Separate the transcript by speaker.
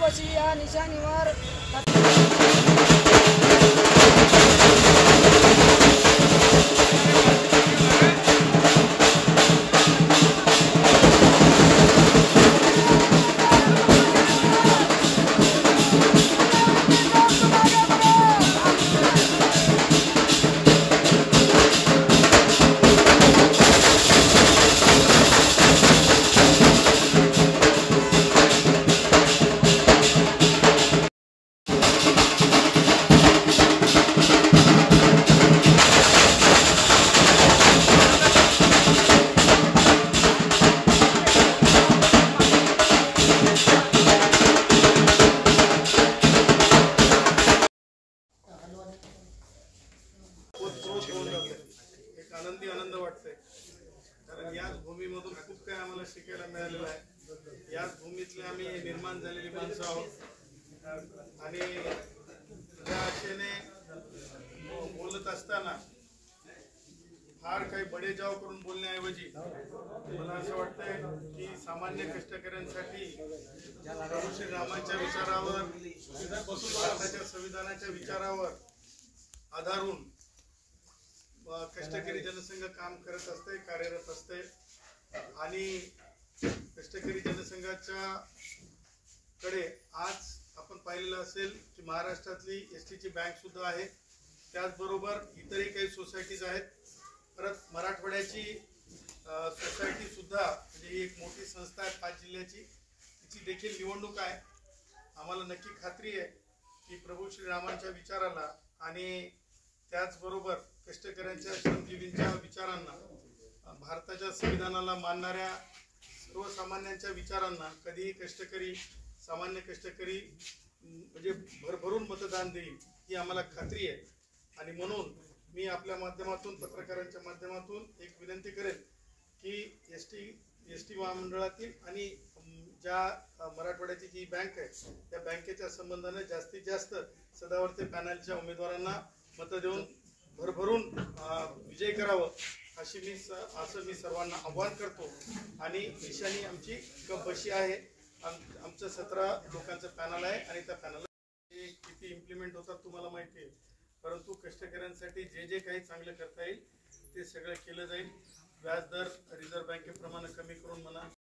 Speaker 1: बशी या निशाणीवर
Speaker 2: एक आनंद वाटतंय, कारण याच भूमीमधून खूप काही आम्हाला शिकायला मिळालेलं आहे। याच भूमीतले आम्ही निर्माण झालेली माणसं आहोत आणि त्या आशेने बोलत असताना फार काही बडेजाव करून बोलण्याऐवजी मला असं वाटतंय की सामान्य कष्टकऱ्यांसाठी प्रभू श्री रामांच्या विचारावर, भारताच्या संविधानाच्या विचारावर आधारून कष्टकरी जनसंघ काम करत असते, कार्यरत असते आणि कष्टकरी जनसंघाच्या कडे आज आपण पाहिलेलं असेल की महाराष्ट्रातली एसटीची बँक सुद्धा आहे, त्याचबरोबर इतरही काही सोसायटीज आहेत। परत मराठवाड्याची सोसायटी सुद्धा म्हणजे ही एक मोठी संस्था आहे 5 जिल्ह्याची, तिची देखील निवडणूक आहे। आम्हाला नक्की खात्री आहे की प्रभू श्रीरामांच्या विचाराला आणि त्याचबरोबर कष्टकऱ्यांच्या श्रमजीवींच्या विचारांना, भारताच्या संविधानाला मानणाऱ्या सर्वसामान्यांच्या विचारांना कधीही कष्टकरी, सामान्य कष्टकरी म्हणजे भरभरून मतदान देईल ही आम्हाला खात्री आहे। आणि म्हणून मी आपल्या माध्यमातून, पत्रकारांच्या माध्यमातून एक विनंती करेन की एसटी महामंडळातील आणि ज्या मराठवाड्याची जी बँक आहे त्या बँकेच्या संबंधाने जास्तीत जास्त सदावर्ती पॅनलच्या उमेदवारांना मतं देऊन भरभरून विजय करावं असं मी सर्वांना आव्हान करतो। आणि निशाणी आमची बशी आहे, आमचं 17 लोकांचं पॅनल आहे आणि त्या पॅनलला किती इम्प्लिमेंट होतात तुम्हाला माहिती आहे, परंतु कष्टकऱ्यांसाठी जे जे काही चांगलं करता येईल ते सगळं केलं जाईल। व्याजदर रिझर्व्ह बँकेप्रमाणे कमी करून म्हणा,